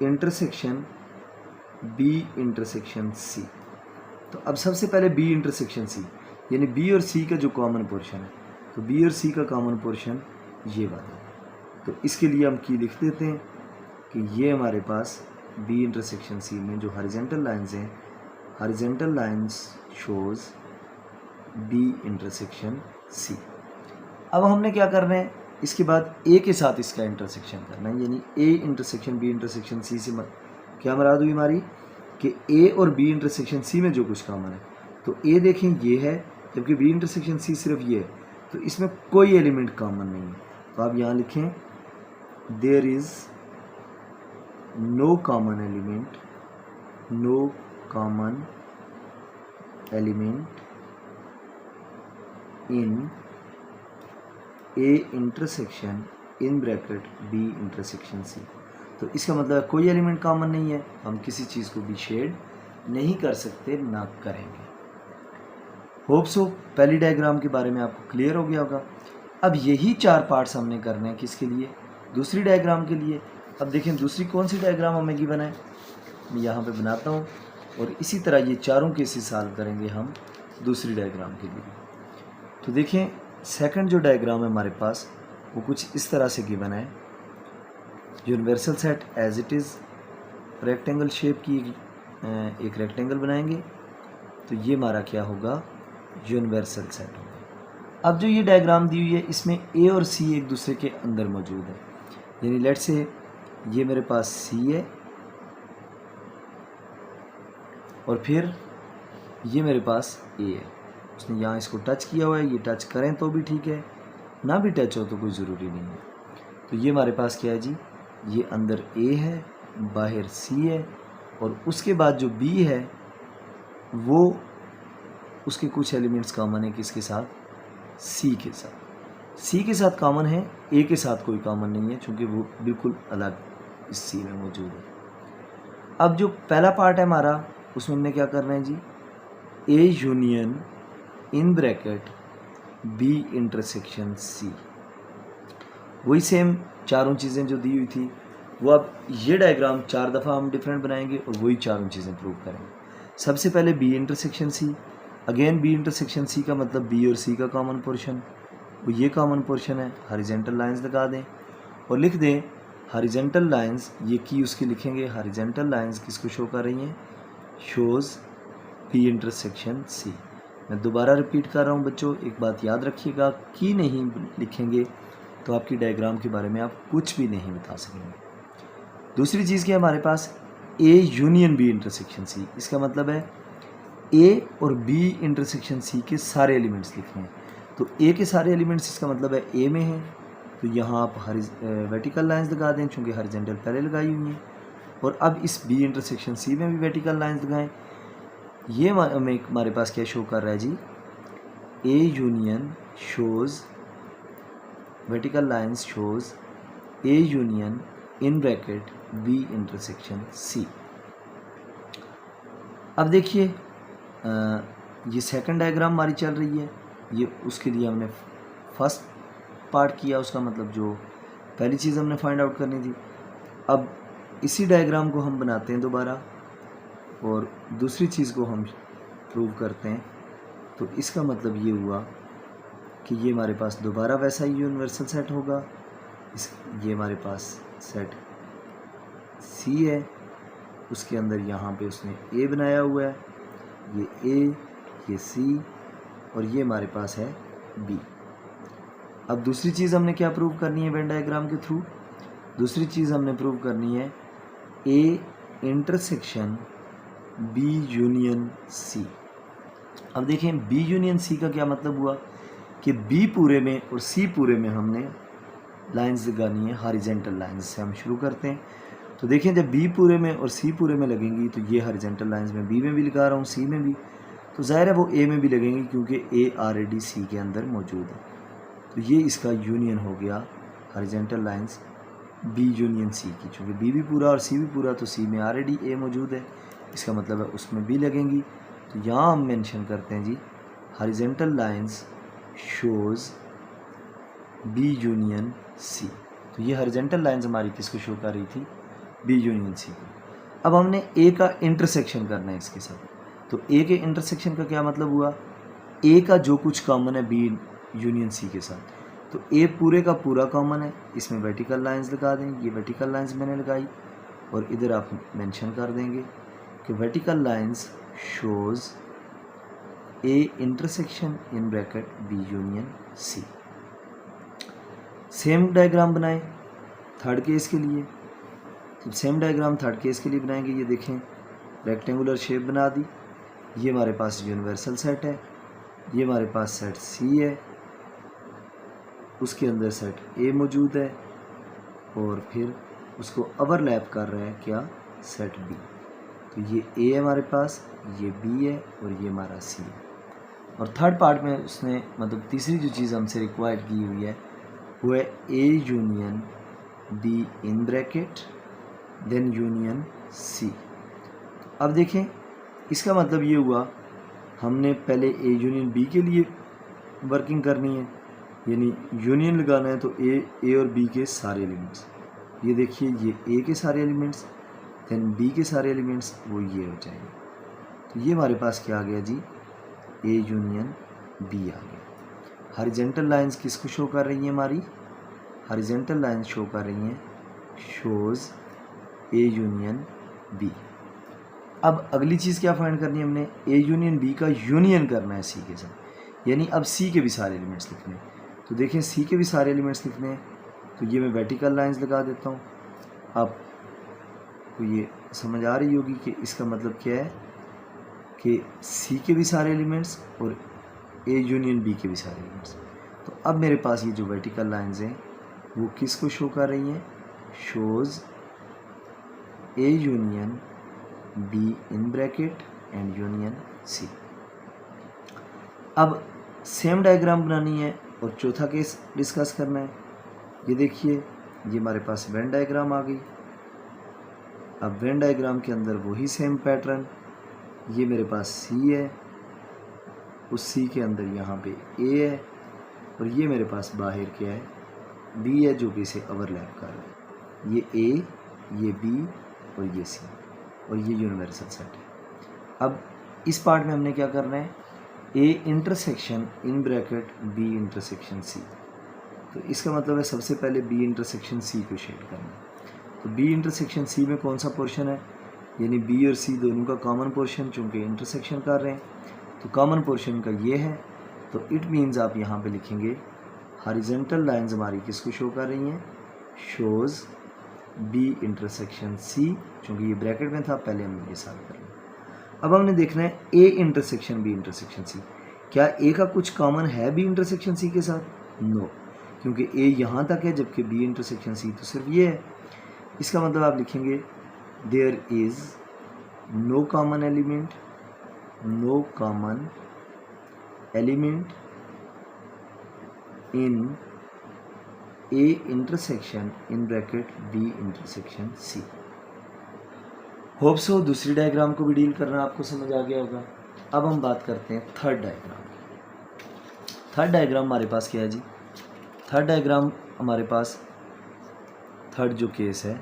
Speaker 1: intersection B intersection C, तो अब सबसे पहले बी इंटरसेक्शन सी, यानी बी और सी का जो कॉमन पोर्शन है, तो बी और सी का कॉमन पोर्शन ये वाला है। तो इसके लिए हम की लिख देते हैं कि ये हमारे पास बी इंटरसेक्शन सी में जो हॉरिजॉन्टल लाइंस हैं, horizontal lines shows B intersection C. अब हमने क्या करना है, इसके बाद ए के साथ इसका इंटरसेक्शन करना है, यानी A intersection B intersection C से क्या मुराद हुई हमारी कि ए और बी इंटरसेक्शन सी में जो कुछ कॉमन है, तो ए देखें ये है, जबकि बी इंटरसेक्शन सी सिर्फ ये है, तो इसमें कोई एलिमेंट कॉमन नहीं है। तो आप यहाँ लिखें there is no common element, no common element in A intersection in bracket B intersection C. तो इसका मतलब कोई एलिमेंट कॉमन नहीं है, हम किसी चीज़ को भी शेड नहीं कर सकते, ना करेंगे। होप सो पहली डायग्राम के बारे में आपको क्लियर हो गया होगा। अब यही चार पार्ट्स हमने करने हैं किसके लिए, दूसरी डायग्राम के लिए। अब देखें दूसरी कौन सी डायग्राम हमें गिवन है, मैं यहाँ पे बनाता हूँ और इसी तरह ये चारों केसेस सॉल्व करेंगे हम दूसरी डायग्राम के लिए। तो देखें सेकंड जो डायग्राम है हमारे पास, वो कुछ इस तरह से गिवन है। Universal set as it is rectangle shape की एक रेक्टेंगल बनाएंगे तो ये हमारा क्या होगा, यूनिवर्सल सेट होगा। अब जो ये डायग्राम दी हुई है इसमें ए और सी एक दूसरे के अंदर मौजूद है, यानी लेट से ये मेरे पास सी है और फिर ये मेरे पास ए है। उसने यहाँ इसको टच किया हुआ है, ये टच करें तो भी ठीक है, ना भी टच हो तो कोई ज़रूरी नहीं है। तो ये हमारे पास क्या है जी, ये अंदर ए है, बाहर सी है, और उसके बाद जो बी है वो उसके कुछ एलिमेंट्स कॉमन है किसके साथ, सी के साथ। सी के साथ कॉमन है, ए के साथ कोई कॉमन नहीं है क्योंकि वो बिल्कुल अलग इस सी में मौजूद है। अब जो पहला पार्ट है हमारा उसमें हमने क्या करना है जी, A union in bracket B intersection C. वही सेम चारों चीज़ें जो दी हुई थी वो अब ये डायग्राम 4 दफ़ा हम डिफरेंट बनाएंगे और वही चारों चीज़ें प्रूव करेंगे। सबसे पहले B intersection C, again B intersection C का मतलब बी और सी का कॉमन पोर्शन, वो ये कॉमन पोर्शन है। हॉरिजॉन्टल लाइंस लगा दें और लिख दें हॉरिजॉन्टल लाइंस, ये की उसकी लिखेंगे, हॉरिजॉन्टल लाइंस किसको शो कर रही हैं, शोज़ बी इंटरसेक्शन सी। मैं दोबारा रिपीट कर रहा हूँ बच्चों, एक बात याद रखिएगा, की नहीं लिखेंगे तो आपकी डायग्राम के बारे में आप कुछ भी नहीं बता सकेंगे। दूसरी चीज़ क्या है हमारे पास, A union B intersection C. इसका मतलब है ए और बी इंटरसेक्शन सी के सारे एलिमेंट्स लिखने हैं। तो ए के सारे एलिमेंट्स इसका मतलब है ए में है, तो यहाँ आप वर्टिकल लाइंस लगा दें चूँकि हॉरिजॉन्टल पहले लगाई हुई हैं। और अब इस बी इंटरसेक्शन सी में भी वर्टिकल लाइंस लगाएं। ये हमारे पास क्या शो कर रहा है जी, A union shows vertical lines shows A union in bracket B intersection C. अब देखिए ये सेकंड डायग्राम हमारी चल रही है, ये उसके लिए हमने फर्स्ट पार्ट किया, उसका मतलब जो पहली चीज़ हमने फाइंड आउट करनी थी। अब इसी डायग्राम को हम बनाते हैं दोबारा और दूसरी चीज़ को हम प्रूव करते हैं। तो इसका मतलब ये हुआ कि ये हमारे पास दोबारा वैसा ही यूनिवर्सल सेट होगा। ये हमारे पास सेट सी है, उसके अंदर यहाँ पे उसने ए बनाया हुआ है, ये ए, ये सी और ये हमारे पास है बी। अब दूसरी चीज़ हमने क्या प्रूव करनी है वेन डायग्राम के थ्रू, दूसरी चीज़ हमने प्रूव करनी है A intersection B union C. अब देखें बी यूनियन सी का क्या मतलब हुआ कि बी पूरे में और सी पूरे में हमने लाइंस लगानी है, हॉरिजॉन्टल लाइंस से हम शुरू करते हैं। तो देखें जब बी पूरे में और सी पूरे में लगेंगी तो ये हॉरिजॉन्टल लाइंस में बी में भी लगा रहा हूँ, सी में भी, तो ज़ाहिर है वो ए में भी लगेंगी क्योंकि ए ऑलरेडी सी के अंदर मौजूद है। तो ये इसका यूनियन हो गया horizontal lines B union C की, चूँकि बी भी पूरा और सी भी पूरा तो सी में ऑलरेडी ए मौजूद है, इसका मतलब है उसमें भी लगेंगी। तो यहाँ हम मेंशन करते हैं जी horizontal lines shows B union C. तो ये हॉरिजॉन्टल लाइंस हमारी किसको शो कर रही थी, बी यूनियन सी को। अब हमने ए का इंटरसेक्शन करना है इसके साथ। तो ए के इंटरसेक्शन का क्या मतलब हुआ, ए का जो कुछ कॉमन है बी यूनियन सी के साथ, तो ए पूरे का पूरा कॉमन है, इसमें वर्टिकल लाइंस लगा दें। ये वर्टिकल लाइंस मैंने लगाई और इधर आप मेंशन कर देंगे कि vertical lines shows A intersection in bracket B union C. Same diagram बनाएं थर्ड केस के लिए। तो सेम डायग्राम थर्ड केस के लिए बनाएंगे। ये देखें रेक्टेंगुलर शेप बना दी, ये हमारे पास यूनिवर्सल सेट है, ये हमारे पास सेट सी है, उसके अंदर सेट ए मौजूद है और फिर उसको ओवरलैप कर रहा है क्या, सेट बी। तो ये ए है हमारे पास, ये बी है और ये हमारा सी है। और थर्ड पार्ट में उसने मतलब तीसरी जो चीज़ हमसे रिक्वायर्ड की हुई है वो है A union B in bracket then union C. अब देखें इसका मतलब ये हुआ हमने पहले ए यूनियन बी के लिए वर्किंग करनी है, यानी यूनियन लगाना है तो ए और बी के सारे एलिमेंट्स, ये देखिए ये ए के सारे एलिमेंट्स देन बी के सारे एलिमेंट्स वो ये हो जाएंगे। तो ये हमारे पास क्या आ गया जी, ए यूनियन बी आ गया। हॉरिजॉन्टल लाइंस किसको शो कर रही है हमारी, हॉरिजॉन्टल लाइंस शो कर रही हैं शोज़ ए यूनियन बी। अब अगली चीज़ क्या फाइंड करनी है हमने, ए यूनियन बी का यूनियन करना है सी के साथ, यानी अब सी के भी सारे एलिमेंट्स लिखने हैं। तो देखें सी के भी सारे एलिमेंट्स लिखने हैं, तो ये मैं वर्टिकल लाइंस लगा देता हूँ। आपको ये समझ आ रही होगी कि इसका मतलब क्या है कि सी के भी सारे एलिमेंट्स और ए यूनियन बी के भी सारे एलिमेंट्स। तो अब मेरे पास ये जो वर्टिकल लाइंस हैं वो किसको शो कर रही हैं, shows A union B in bracket and union C. अब सेम डायग्राम बनानी है और चौथा केस डिस्कस करना है। ये देखिए, ये हमारे पास वेन डायग्राम आ गई। अब वेन डायग्राम के अंदर वही सेम पैटर्न, ये मेरे पास सी है, उस सी के अंदर यहाँ पे ए है और ये मेरे पास बाहर क्या है, बी है जो कि इसे ओवरलैप कर रहा है। ये ए, ये बी और ये सी और ये यूनिवर्सल सेट है। अब इस पार्ट में हमने क्या करना है, A intersection in bracket B intersection C. तो इसका मतलब है सबसे पहले बी इंटरसेक्शन सी को शेड करना है। तो बी इंटरसेक्शन सी में कौन सा पोर्शन है, यानी बी और सी दोनों का कॉमन पोर्शन, चूँकि इंटरसेक्शन कर रहे हैं तो कॉमन पोर्शन का ये है। तो इट मीन्स आप यहाँ पे लिखेंगे हॉरिजॉन्टल लाइंस हमारी किसको शो कर रही हैं, शोज़ बी इंटरसेक्शन सी। चूँकि ये ब्रैकेट में था, पहले हमने ये सॉल्व कर लिया। अब हमने देखना है A intersection B intersection C, क्या ए का कुछ कॉमन है बी इंटरसेक्शन सी के साथ, नो, क्योंकि ए यहाँ तक है जबकि बी इंटरसेक्शन सी तो सिर्फ ये है। इसका मतलब आप लिखेंगे there is no common element, no common element in A intersection in bracket B intersection C. Hope so दूसरी डायग्राम को भी डील करना आपको समझ आ गया होगा। अब हम बात करते हैं थर्ड डायग्राम की। थर्ड डायग्राम हमारे पास क्या है जी, थर्ड डायग्राम हमारे पास थर्ड जो केस है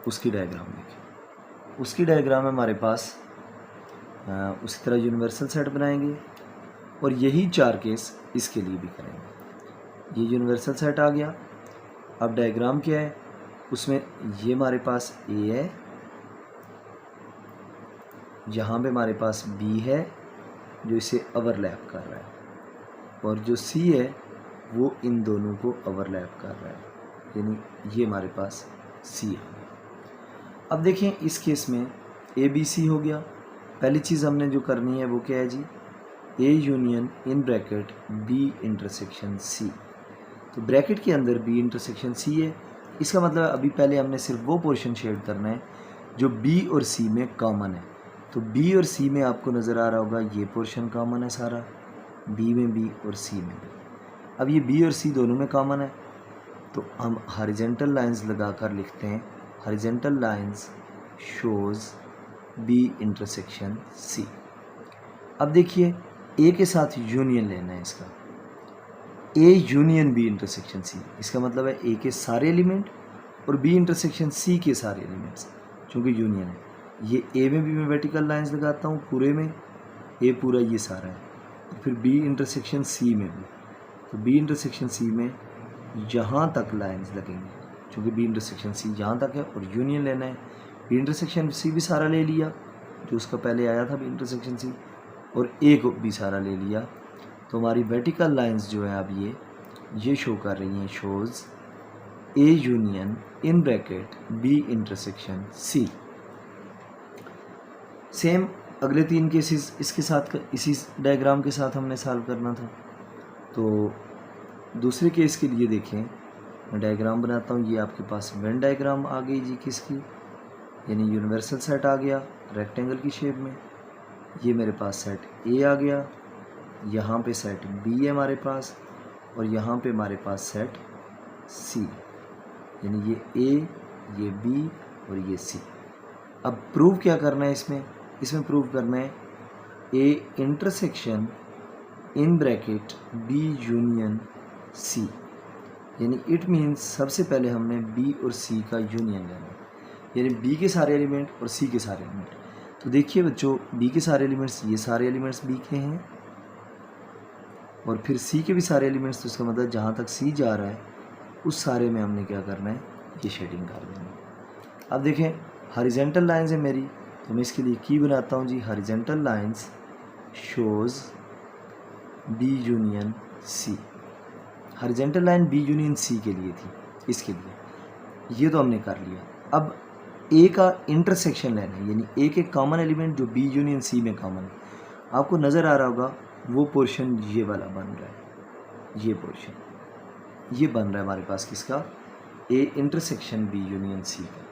Speaker 1: उसकी डायग्राम देखिए। उसकी डायग्राम में हमारे पास उसी तरह यूनिवर्सल सेट बनाएंगे और यही चार केस इसके लिए भी करेंगे। ये यूनिवर्सल सेट आ गया। अब डायग्राम क्या है, उसमें ये हमारे पास ए है, यहाँ पे हमारे पास बी है जो इसे ओवरलैप कर रहा है और जो सी है वो इन दोनों को ओवरलैप कर रहा है, यानी ये हमारे पास सी है। अब देखें इस केस में ए बी सी हो गया। पहली चीज़ हमने जो करनी है वो क्या है जी, A union in bracket B intersection C. तो ब्रैकेट के अंदर बी इंटरसेक्शन सी है, इसका मतलब अभी पहले हमने सिर्फ वो पोर्शन शेड करना है जो बी और सी में कॉमन है। तो बी और सी में आपको नज़र आ रहा होगा ये पोर्शन कॉमन है सारा, बी में बी और सी में बी। अब ये बी और सी दोनों में कॉमन है तो हम हॉरिजॉन्टल लाइंस लगाकर लिखते हैं horizontal lines shows B intersection C. अब देखिए ए के साथ यूनियन लेना है इसका, A union B intersection C. इसका मतलब है ए के सारे एलिमेंट और बी इंटरसेक्शन सी के सारे एलिमेंट्स, चूँकि यूनियन है। ये ए में भी मैं वर्टिकल लाइंस लगाता हूँ पूरे में, ए पूरा ये सारा है, और फिर बी इंटरसेक्शन सी में भी। तो बी इंटरसेक्शन सी में यहाँ तक लाइंस लगेंगे, चूँकि बी इंटरसेक्शन सी यहाँ तक है और यूनियन लेना है। बी इंटरसेक्शन सी भी सारा ले लिया जो उसका पहले आया था बी इंटरसेक्शन सी, और ए को भी सारा ले लिया। तो हमारी वर्टिकल लाइंस जो है अब ये शो कर रही हैं shows A union in bracket B intersection C. Same अगले तीन केसेस इसके साथ इसी डायग्राम के साथ हमने सॉल्व करना था। तो दूसरे केस के लिए देखें, मैं डायग्राम बनाता हूँ। ये आपके पास वेन डायग्राम आ गई जी किसकी, यानी यूनिवर्सल सेट आ गया रेक्टेंगल की शेप में। ये मेरे पास सेट ए आ गया, यहाँ पे सेट बी है हमारे पास, और यहाँ पे हमारे पास सेट सी, यानी ये ए, ये बी और ये सी। अब प्रूव क्या करना है इसमें प्रूव करना है A intersection in bracket B union C, यानी इट मीन्स सबसे पहले हमने बी और सी का यूनियन लेना है, यानी बी के सारे एलिमेंट और सी के सारे एलिमेंट। तो देखिए बच्चों, बी के सारे एलिमेंट्स ये सारे एलिमेंट्स बी के हैं और फिर सी के भी सारे एलिमेंट्स, तो इसका मतलब जहाँ तक सी जा रहा है उस सारे में हमने क्या करना है, ये शेडिंग कर देनी है। अब देखें हॉरिजॉन्टल लाइंस है मेरी, तो मैं इसके लिए की बनाता हूँ जी, horizontal lines shows B union C. Horizontal line B union C के लिए थी, इसके लिए ये तो हमने कर लिया। अब ए का इंटरसेक्शन लेना है, यानी ए के कॉमन एलिमेंट जो बी यूनियन सी में कॉमन है। आपको नज़र आ रहा होगा वो पोर्शन ये वाला बन रहा है, ये पोर्शन ये बन रहा है हमारे पास किसका, A intersection B union C का।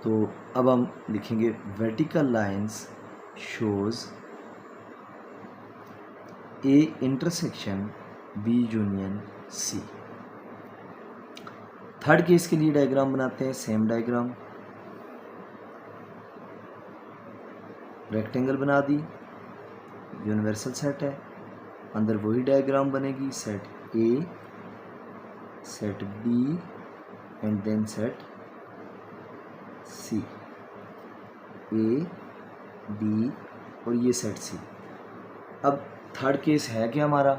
Speaker 1: तो अब हम लिखेंगे vertical lines shows A intersection B union C. Third case के लिए डायग्राम बनाते हैं, सेम डायग्राम, रेक्टेंगल बना दी, यूनिवर्सल सेट है, अंदर वही डायग्राम बनेगी, set A, set B and then set C, A B और ये सेट सी। अब थर्ड केस है क्या हमारा,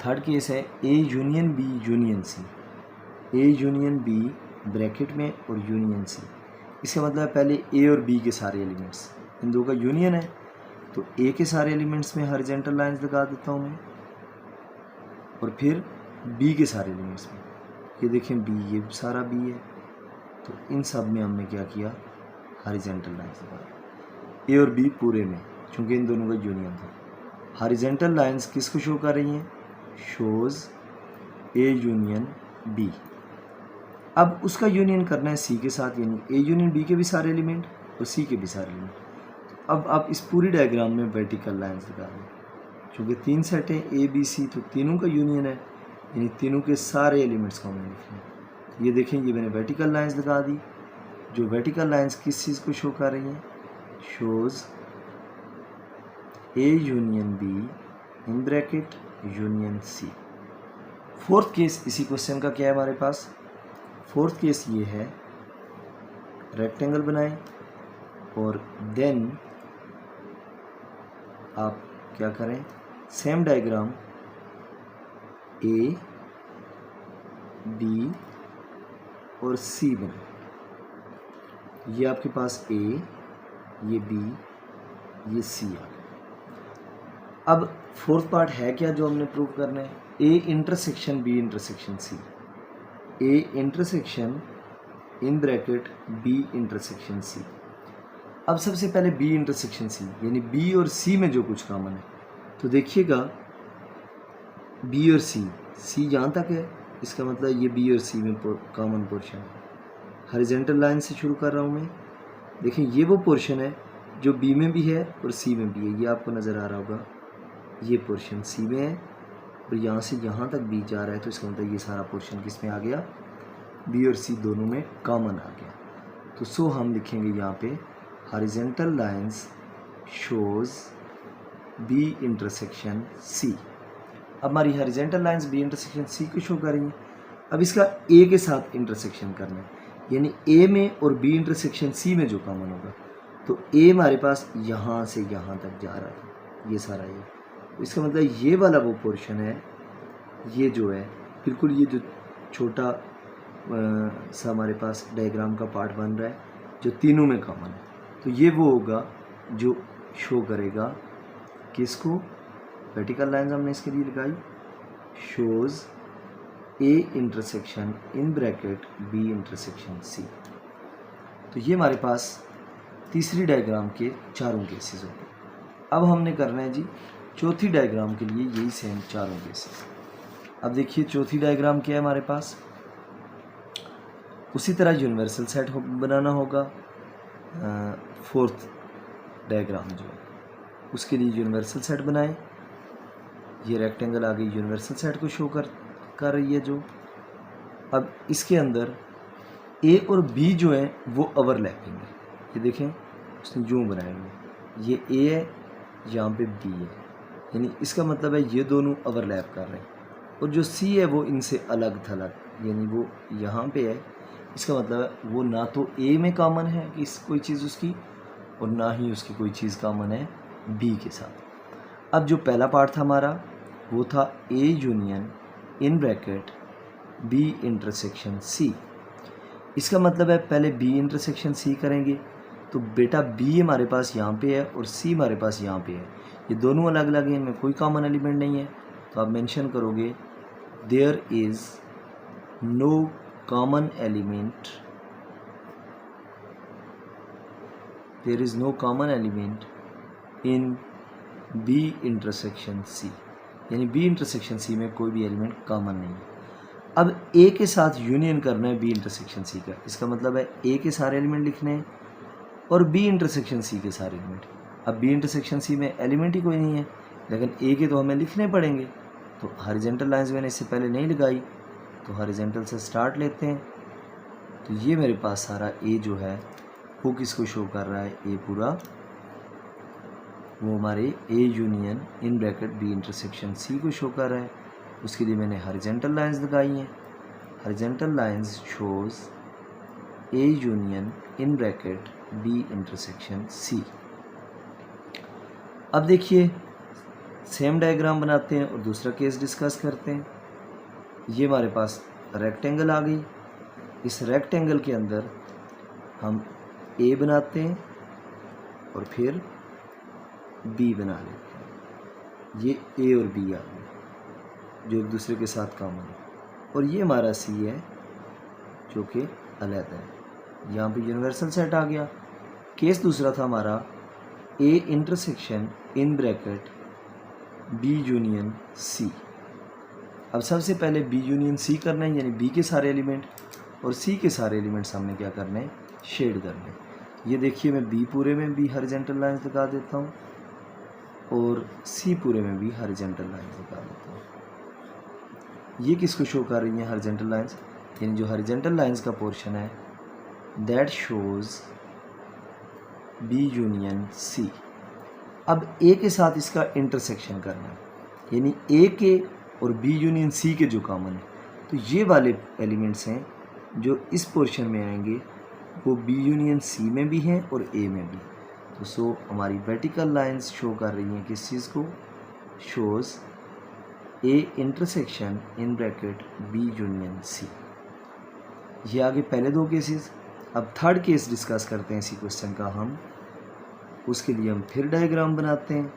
Speaker 1: थर्ड केस है A union B union C, A union B bracket में और यूनियन सी। इसका मतलब पहले ए और बी के सारे एलिमेंट्स, इन दो का यूनियन है, तो ए के सारे एलिमेंट्स में हॉरिजॉन्टल लाइंस लगा देता हूँ मैं, और फिर बी के सारे एलिमेंट्स में, ये देखें बी, ये सारा बी है, तो इन सब में हमने क्या किया, हॉरिजॉन्टल लाइंस लगा ए और बी पूरे में, चूँकि इन दोनों का यूनियन था। हॉरिजॉन्टल लाइंस किसको शो कर रही हैं, शोज़ ए यूनियन बी। अब उसका यूनियन करना है सी के साथ, यानी ए यूनियन बी के भी सारे एलिमेंट और सी के भी सारे एलिमेंट। अब आप इस पूरी डायग्राम में वर्टिकल लाइंस लगा दें, क्योंकि तीन सेट है ए बी सी, तो तीनों का यूनियन है, यानी तीनों के सारे एलिमेंट्स को हमने लिखे। ये देखें, ये मैंने वर्टिकल लाइंस लगा दी, जो वर्टिकल लाइंस किस चीज़ को शो कर रही हैं, shows A union B in bracket union C. Fourth case इसी क्वेश्चन का क्या है हमारे पास, फोर्थ केस ये है, रेक्टेंगल बनाएं और देन आप क्या करें, सेम डायग्राम ए बी और सी बनाएं। ये आपके पास ए, ये बी, ये सी आ गया। अब फोर्थ पार्ट है क्या जो हमने प्रूव करना है, A intersection B intersection C, A intersection in bracket B intersection C. अब सबसे पहले बी इंटरसेक्शन सी, यानी बी और सी में जो कुछ कॉमन है, तो देखिएगा बी और सी यहाँ तक है, इसका मतलब ये बी और सी में कॉमन पोर्शन है। हॉरिजॉन्टल लाइन से शुरू कर रहा हूँ मैं, देखें ये वो पोर्शन है जो बी में भी है और सी में भी है, ये आपको नज़र आ रहा होगा, ये पोर्शन सी में है और यहाँ से यहाँ तक बी जा रहा है, तो इसका मतलब ये सारा पोर्शन किस में आ गया, बी और सी दोनों में कॉमन आ गया। तो सो हम लिखेंगे यहाँ पे horizontal lines shows B intersection C. अब हमारी horizontal lines B intersection C को शो करेंगे। अब इसका ए के साथ इंटरसेक्शन करना है, यानी ए में और बी इंटरसेक्शन सी में जो कॉमन होगा, तो ए हमारे पास यहाँ से यहाँ तक जा रहा था, ये सारा ये, इसका मतलब ये वाला वो पोर्शन है, ये जो है बिल्कुल ये जो छोटा सा हमारे पास डायग्राम का पार्ट बन रहा है जो तीनों में कॉमन है, तो ये वो होगा जो शो करेगा किसको, वर्टिकल लाइंस हमने इसके लिए लगाई, shows A intersection in bracket B intersection C. तो ये हमारे पास तीसरी डायग्राम के चारों केसेस हो गए। अब हमने करना है जी चौथी डायग्राम के लिए यही सेम चारों केसेस। अब देखिए चौथी डायग्राम क्या है हमारे पास, उसी तरह यूनिवर्सल सेट बनाना होगा। फोर्थ डायग्राम जो है उसके लिए यूनिवर्सल सेट बनाएं। ये रेक्टेंगल आगे यूनिवर्सल सेट को शो कर रही है जो। अब इसके अंदर ए और बी जो है वो ओवरलैपिंग है, ये देखें उसने यूँ बनाएंगे, ये ए है यहाँ पे बी है, यानी इसका मतलब है ये दोनों ओवरलैप कर रहे हैं, और जो सी है वो इनसे अलग थलग, यानी वो यहाँ पे है, इसका मतलब है वो ना तो ए में कॉमन है कि कोई चीज़ उसकी, और ना ही उसकी कोई चीज़ कॉमन है बी के साथ। अब जो पहला पार्ट था हमारा वो था A union in bracket B intersection C. इसका मतलब है पहले बी इंटरसेक्शन सी करेंगे, तो बेटा बी हमारे पास यहाँ पे है और सी हमारे पास यहाँ पे है, ये दोनों अलग अलग हैं, इनमें कोई कॉमन एलिमेंट नहीं है, तो आप मेंशन करोगे there is no common element, there is no common element in B intersection C, यानी बी इंटरसेक्शन सी में कोई भी एलिमेंट कॉमन नहीं है। अब ए के साथ यूनियन करना है बी इंटरसेक्शन सी का, इसका मतलब है ए के सारे एलिमेंट लिखने हैं और बी इंटरसेक्शन सी के सारे एलिमेंट। अब बी इंटरसेक्शन सी में एलिमेंट ही कोई नहीं है, लेकिन ए के तो हमें लिखने पड़ेंगे, तो हॉरिजॉन्टल लाइंस मैंने इससे पहले नहीं लगाई, तो हॉरिजॉन्टल से स्टार्ट लेते हैं। तो ये मेरे पास सारा ए जो है वो किसको शो कर रहा है, ए पूरा वो हमारे A union in bracket B intersection C को शो कर रहा है। उसके लिए मैंने हॉरिजॉन्टल लाइंस लगाई हैं, horizontal lines shows A union in bracket B intersection C. अब देखिए सेम डायग्राम बनाते हैं और दूसरा केस डिस्कस करते हैं। ये हमारे पास रेक्टेंगल आ गई, इस रेक्टेंगल के अंदर हम ए बनाते हैं और फिर बी बना लेते हैं। ये ए और बी आ गए जो एक दूसरे के साथ कॉमन है, और ये हमारा सी है जो कि अलग है, यहाँ पे यूनिवर्सल सेट आ गया। केस दूसरा था हमारा A intersection in bracket B union C. अब सबसे पहले बी यूनियन सी करना है, यानी बी के सारे एलिमेंट और सी के सारे एलिमेंट्स हमने क्या करने हैं, शेड करने हैं। ये देखिए मैं बी पूरे में भी हॉरिजॉन्टल लाइंस लगा देता हूँ और सी पूरे में भी हॉरिजॉन्टल लाइंस लगा देता हूँ। ये किसको शो कर रही हैं, हॉरिजॉन्टल लाइंस, यानी जो हॉरिजॉन्टल लाइंस का पोर्शन है that shows B union C. अब ए के साथ इसका इंटरसेक्शन करना है, यानी ए के और बी यूनियन सी के जो कॉमन है, तो ये वाले एलिमेंट्स हैं जो इस पोर्शन में आएंगे वो बी यूनियन सी में भी हैं और ए में भी। तो सो हमारी वर्टिकल लाइंस शो कर रही हैं किस चीज़ को, shows A intersection in bracket B union C. ये आगे पहले दो केसेस। अब थर्ड केस डिस्कस करते हैं इसी क्वेश्चन का हम। उसके लिए हम फिर डायग्राम बनाते हैं।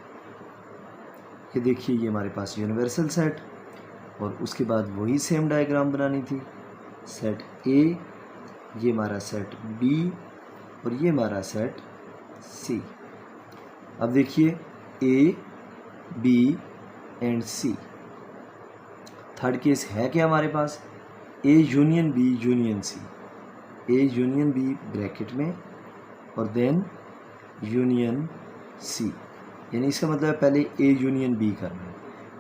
Speaker 1: ये देखिए ये हमारे पास यूनिवर्सल सेट, और उसके बाद वही सेम डायग्राम बनानी थी। सेट ए, ये हमारा सेट बी और ये हमारा सेट सी। अब देखिए A B and C. Third case है क्या हमारे पास, A union B union C, A union B bracket में और देन यूनियन सी, यानी इसका मतलब है पहले ए यूनियन बी करना है।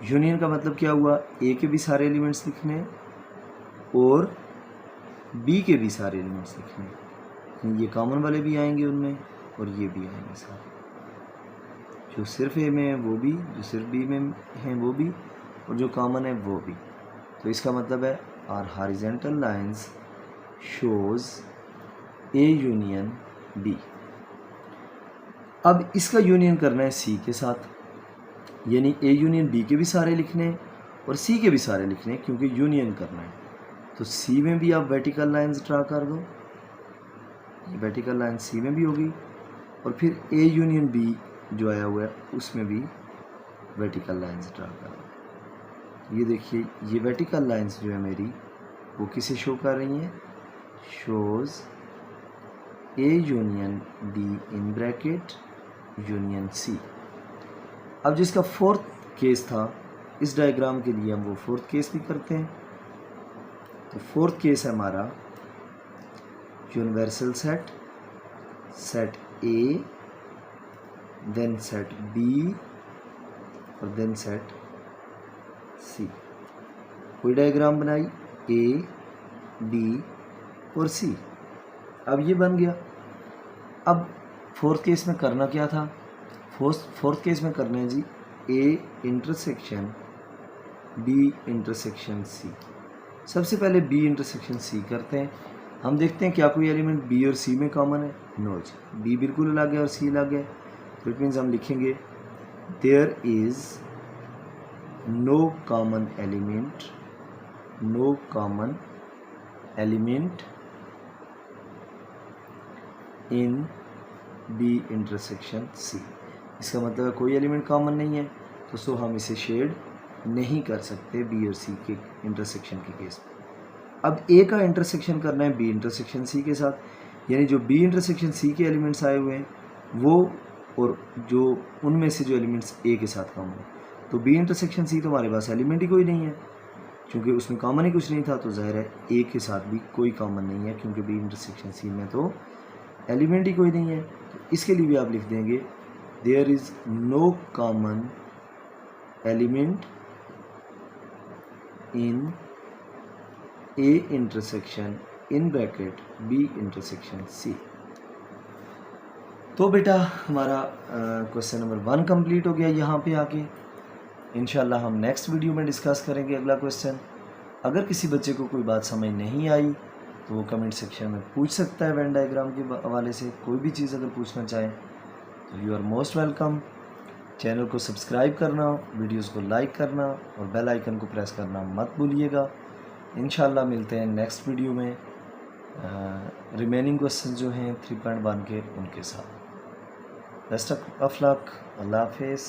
Speaker 1: यूनियन का मतलब क्या हुआ, ए के भी सारे एलिमेंट्स लिखने हैं और बी के भी सारे एलिमेंट्स लिखने हैं। ये कॉमन वाले भी आएंगे उनमें और ये भी आएंगे सारे, जो सिर्फ ए में है वो भी, जो सिर्फ बी में हैं वो भी, और जो कॉमन है वो भी। तो इसका मतलब है our horizontal lines shows A union B. अब इसका यूनियन करना है सी के साथ, यानी ए यूनियन बी के भी सारे लिखने हैं और सी के भी सारे लिखने हैं, क्योंकि यूनियन करना है। तो सी में भी आप वर्टिकल लाइंस ड्रा कर दो, ये वर्टिकल लाइन सी में भी होगी, और फिर ए यूनियन बी जो आया हुआ है उसमें भी वर्टिकल लाइंस ड्रा कर दो। ये देखिए ये वर्टिकल लाइंस जो है मेरी वो किसे शो कर रही हैं, shows A union B in bracket union C. अब जिसका फोर्थ केस था इस डायग्राम के लिए हम वो फोर्थ केस भी करते हैं। तो फोर्थ केस है हमारा universal set, set A, then set B और देन सेट सी। कोई डायग्राम बनाई ए बी और सी, अब ये बन गया। अब फोर्थ केस में करना क्या था, फोर्थ केस में करना है जी A intersection B intersection C. सबसे पहले बी इंटरसेक्शन सी करते हैं। हम देखते हैं क्या कोई एलिमेंट बी और सी में कॉमन है, नो जी, बी बिल्कुल अलग है और सी अलग है। तो इट मीन्स हम लिखेंगे there is no common element no common element in B intersection C. इसका मतलब है कोई एलिमेंट कॉमन नहीं है, तो सो हम इसे शेड नहीं कर सकते बी और सी के इंटरसेक्शन के केस में। अब ए का इंटरसेक्शन करना है बी इंटरसेक्शन सी के साथ, यानी जो बी इंटरसेक्शन सी के एलिमेंट्स आए हुए हैं वो, और जो उनमें से जो एलिमेंट्स ए के साथ कॉमन है, तो बी इंटरसेक्शन सी तो हमारे पास एलिमेंट ही कोई नहीं है, क्योंकि उसमें कॉमन ही कुछ नहीं था, तो ज़ाहिर है ए के साथ भी कोई कॉमन नहीं है, क्योंकि बी इंटरसेक्शन सी में तो एलिमेंट ही कोई नहीं है। तो इसके लिए भी आप लिख देंगे there is no common element in A intersection in bracket B intersection C. तो बेटा हमारा क्वेश्चन नंबर 1 कंप्लीट हो गया यहाँ पे आके। इंशाल्लाह हम नेक्स्ट वीडियो में डिस्कस करेंगे अगला क्वेश्चन। अगर किसी बच्चे को कोई बात समझ नहीं आई तो वो कमेंट सेक्शन में पूछ सकता है वेन डायग्राम के हवाले से, कोई भी चीज़ अगर पूछना चाहें तो you are most welcome. Channel को सब्सक्राइब करना, वीडियोस को लाइक करना और बेल आइकन को प्रेस करना मत भूलिएगा। इंशाल्लाह मिलते हैं नेक्स्ट वीडियो में रिमेनिंग क्वेश्चन जो हैं 3.1 के उनके साथ। बेस्ट ऑफ लक, अल्लाह हाफिज़।